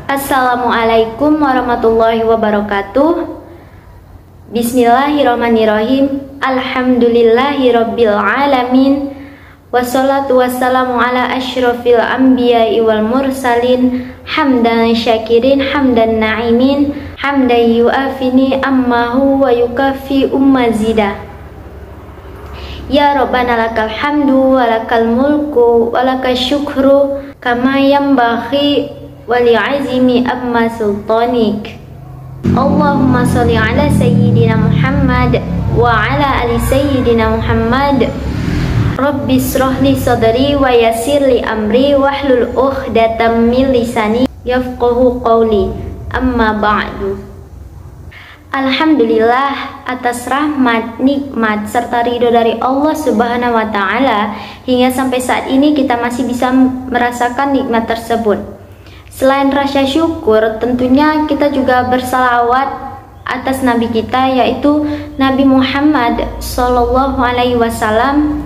Assalamualaikum warahmatullahi wabarakatuh. Bismillahirrahmanirrahim. Alhamdulillahirabbil alamin. Wassalatu wassalamu ala asyrafil anbiya'i wal mursalin. Hamdan syakirin hamdan na'imin. Hamdan yu'afini ammahu wa yukafi ummazida. Ya Rabbana lakal hamdu wa lakal mulku wa lakal syukru kama yambaghi wali azimi amma sultanik. Allahumma sholli ala sayyidina Muhammad wa ala ali sayyidina Muhammad. Rabbi shrah li sadri wa yassir li amri wahlul 'uqdatam min lisani yafqahu qawli. Amma ba'du. Alhamdulillah atas rahmat, nikmat, serta ridho dari Allah Subhanahu wa Ta'ala, hingga sampai saat ini kita masih bisa merasakan nikmat tersebut. Selain rasa syukur, tentunya kita juga bersalawat atas Nabi kita, yaitu Nabi Muhammad Sallallahu Alaihi Wasallam.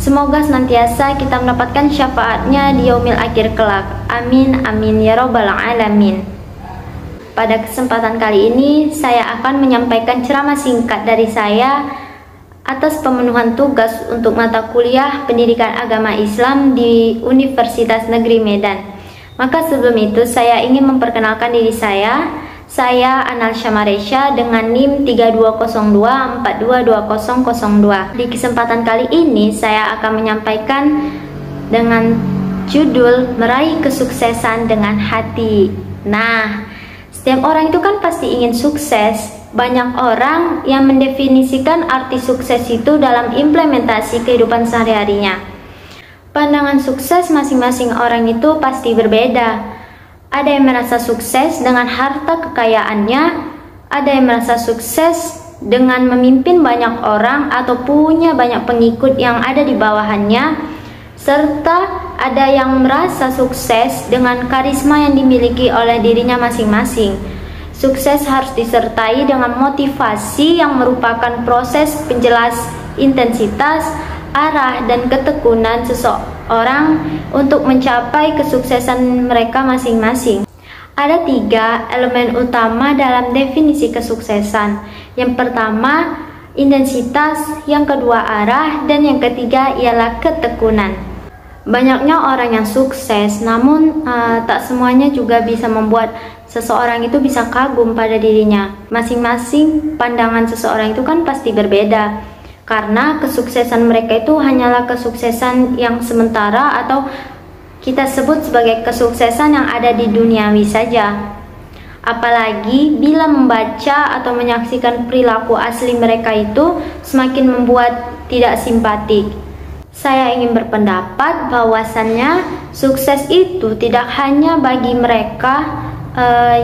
Semoga senantiasa kita mendapatkan syafaatnya di yaumil akhir kelak. Amin amin ya robbal alamin. Pada kesempatan kali ini saya akan menyampaikan ceramah singkat dari saya atas pemenuhan tugas untuk mata kuliah Pendidikan Agama Islam di Universitas Negeri Medan. Maka sebelum itu saya ingin memperkenalkan diri saya. Saya Anal Syamaresha dengan NIM 3202422002. Di kesempatan kali ini saya akan menyampaikan dengan judul Meraih Kesuksesan dengan Hati. Nah, setiap orang itu kan pasti ingin sukses. Banyak orang yang mendefinisikan arti sukses itu dalam implementasi kehidupan sehari-harinya. Pandangan sukses masing-masing orang itu pasti berbeda. Ada yang merasa sukses dengan harta kekayaannya, ada yang merasa sukses dengan memimpin banyak orang atau punya banyak pengikut yang ada di bawahannya, serta ada yang merasa sukses dengan karisma yang dimiliki oleh dirinya masing-masing. Sukses harus disertai dengan motivasi yang merupakan proses penjelas intensitas, arah, dan ketekunan seseorang untuk mencapai kesuksesan mereka masing-masing. Ada 3 elemen utama dalam definisi kesuksesan. Yang pertama, intensitas, yang kedua arah, dan yang ketiga ialah ketekunan. Banyaknya orang yang sukses, namun tak semuanya juga bisa membuat seseorang itu bisa kagum pada dirinya. Masing-masing pandangan seseorang itu kan pasti berbeda, karena kesuksesan mereka itu hanyalah kesuksesan yang sementara atau kita sebut sebagai kesuksesan yang ada di duniawi saja. Apalagi bila membaca atau menyaksikan perilaku asli mereka itu semakin membuat tidak simpatik. Saya ingin berpendapat bahwasannya sukses itu tidak hanya bagi mereka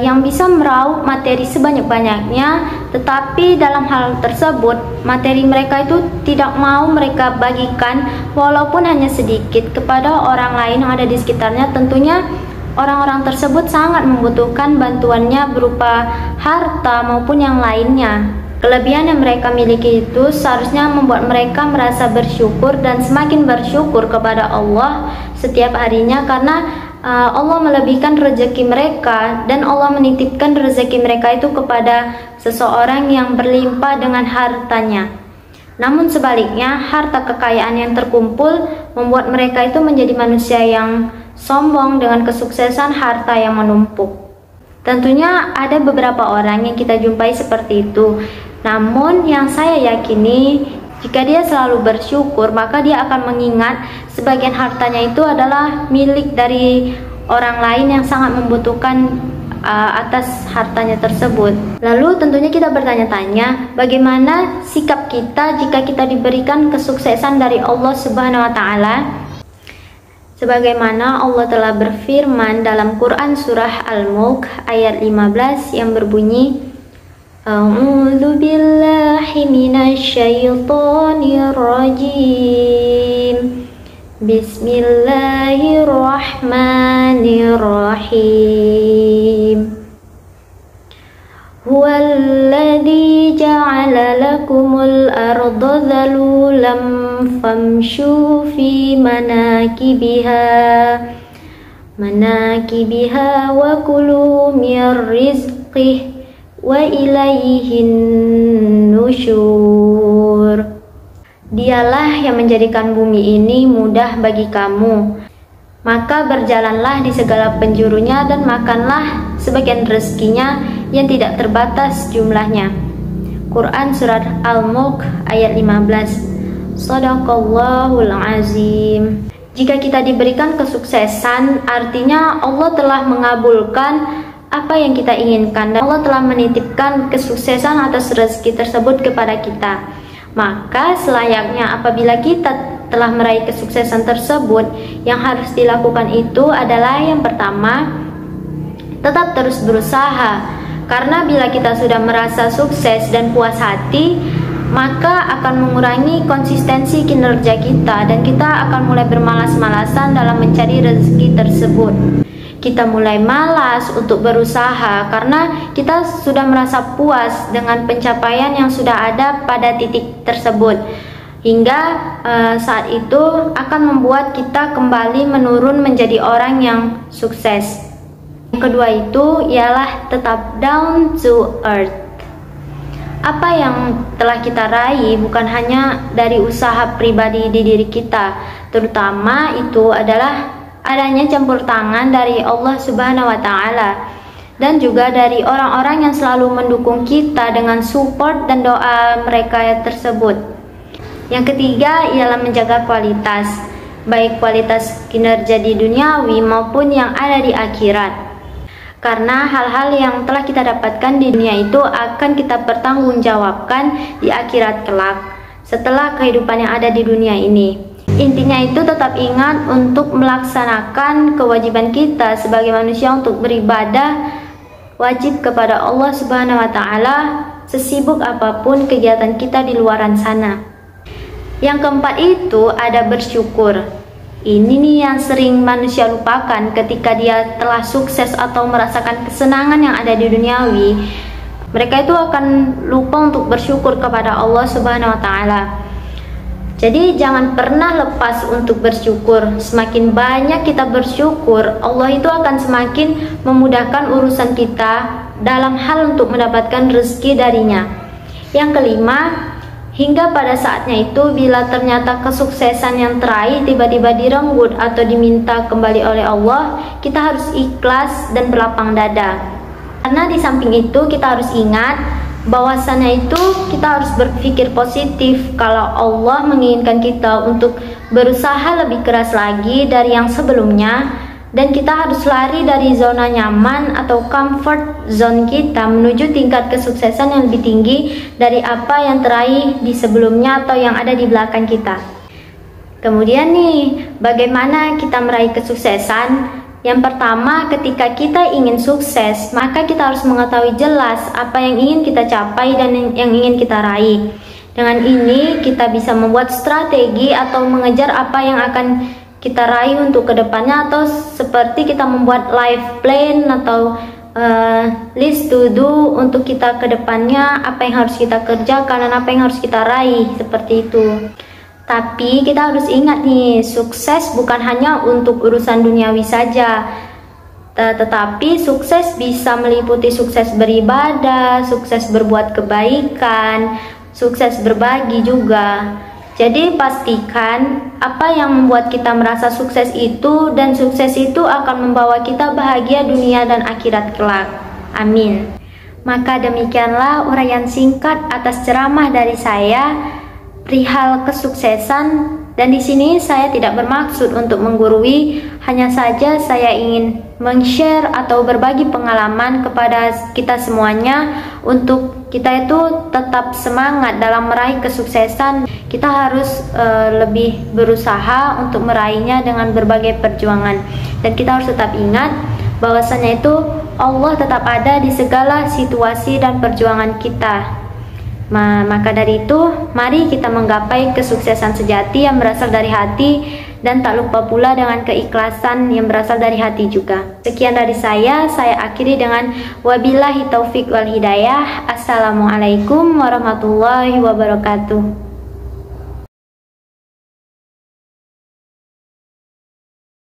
yang bisa meraup materi sebanyak-banyaknya, tetapi dalam hal tersebut materi mereka itu tidak mau mereka bagikan walaupun hanya sedikit kepada orang lain yang ada di sekitarnya. Tentunya orang-orang tersebut sangat membutuhkan bantuannya berupa harta maupun yang lainnya. Kelebihan yang mereka miliki itu seharusnya membuat mereka merasa bersyukur dan semakin bersyukur kepada Allah setiap harinya, karena Allah melebihkan rezeki mereka dan Allah menitipkan rezeki mereka itu kepada seseorang yang berlimpah dengan hartanya. Namun sebaliknya, harta kekayaan yang terkumpul membuat mereka itu menjadi manusia yang sombong dengan kesuksesan harta yang menumpuk. Tentunya ada beberapa orang yang kita jumpai seperti itu. Namun yang saya yakini, jika dia selalu bersyukur, maka dia akan mengingat sebagian hartanya itu adalah milik dari orang lain yang sangat membutuhkan atas hartanya tersebut. Lalu tentunya kita bertanya-tanya, bagaimana sikap kita jika kita diberikan kesuksesan dari Allah Subhanahu wa Ta'ala? Sebagaimana Allah telah berfirman dalam Quran surah Al-Mulk ayat 15 yang berbunyi, A'udzu billahi minasyaitonir rajim. Bismillahirrahmanirrahim. Huwallazi ja'ala lakumul arda dhalulan famshu fi manakibiha manakibiha wa kulu mir rizqih wa ilaihin nusyur. Dialah yang menjadikan bumi ini mudah bagi kamu, maka berjalanlah di segala penjurunya dan makanlah sebagian rezekinya yang tidak terbatas jumlahnya. Quran Surat Al-Mulk ayat 15. Shadaqallahul azim. Jika kita diberikan kesuksesan, artinya Allah telah mengabulkan apa yang kita inginkan dan Allah telah menitipkan kesuksesan atas rezeki tersebut kepada kita. Maka selayaknya apabila kita telah meraih kesuksesan tersebut, yang harus dilakukan itu adalah yang pertama, tetap terus berusaha. Karena bila kita sudah merasa sukses dan puas hati, maka akan mengurangi konsistensi kinerja kita dan kita akan mulai bermalas-malasan dalam mencari rezeki tersebut. Kita mulai malas untuk berusaha karena kita sudah merasa puas dengan pencapaian yang sudah ada pada titik tersebut, hingga saat itu akan membuat kita kembali menurun menjadi orang yang sukses. Yang kedua itu ialah tetap down to earth. Apa yang telah kita raih bukan hanya dari usaha pribadi di diri kita, terutama itu adalah adanya campur tangan dari Allah Subhanahu wa Ta'ala dan juga dari orang-orang yang selalu mendukung kita dengan support dan doa mereka tersebut. Yang ketiga ialah menjaga kualitas, baik kualitas kinerja di duniawi maupun yang ada di akhirat. Karena hal-hal yang telah kita dapatkan di dunia itu akan kita pertanggungjawabkan di akhirat kelak setelah kehidupan yang ada di dunia ini. Intinya itu tetap ingat untuk melaksanakan kewajiban kita sebagai manusia untuk beribadah wajib kepada Allah Subhanahu wa Ta'ala sesibuk apapun kegiatan kita di luaran sana. Yang keempat itu ada bersyukur. Ini nih yang sering manusia lupakan ketika dia telah sukses atau merasakan kesenangan yang ada di duniawi. Mereka itu akan lupa untuk bersyukur kepada Allah Subhanahu wa Ta'ala. Jadi jangan pernah lepas untuk bersyukur. Semakin banyak kita bersyukur, Allah itu akan semakin memudahkan urusan kita dalam hal untuk mendapatkan rezeki darinya. Yang kelima, hingga pada saatnya itu bila ternyata kesuksesan yang teraih tiba-tiba direnggut atau diminta kembali oleh Allah, kita harus ikhlas dan berlapang dada. Karena di samping itu kita harus ingat bahwasannya itu kita harus berpikir positif kalau Allah menginginkan kita untuk berusaha lebih keras lagi dari yang sebelumnya, dan kita harus lari dari zona nyaman atau comfort zone kita menuju tingkat kesuksesan yang lebih tinggi dari apa yang teraih di sebelumnya atau yang ada di belakang kita. Kemudian nih, bagaimana kita meraih kesuksesan? Yang pertama, ketika kita ingin sukses, maka kita harus mengetahui jelas apa yang ingin kita capai dan yang ingin kita raih. Dengan ini, kita bisa membuat strategi atau mengejar apa yang akan kita raih untuk kedepannya, atau seperti kita membuat life plan atau list to do untuk kita kedepannya, apa yang harus kita kerjakan dan apa yang harus kita raih, seperti itu. Tapi kita harus ingat nih, sukses bukan hanya untuk urusan duniawi saja, tetapi sukses bisa meliputi sukses beribadah, sukses berbuat kebaikan, sukses berbagi juga. Jadi pastikan apa yang membuat kita merasa sukses itu, dan sukses itu akan membawa kita bahagia dunia dan akhirat kelak. Amin. Maka demikianlah uraian singkat atas ceramah dari saya perihal kesuksesan, dan di sini saya tidak bermaksud untuk menggurui, hanya saja saya ingin meng-share atau berbagi pengalaman kepada kita semuanya untuk kita itu tetap semangat dalam meraih kesuksesan. Kita harus lebih berusaha untuk meraihnya dengan berbagai perjuangan, dan kita harus tetap ingat bahwasanya itu Allah tetap ada di segala situasi dan perjuangan kita. Maka dari itu, mari kita menggapai kesuksesan sejati yang berasal dari hati, dan tak lupa pula dengan keikhlasan yang berasal dari hati juga. Sekian dari saya akhiri dengan wabillahi taufik wal hidayah. Assalamualaikum warahmatullahi wabarakatuh.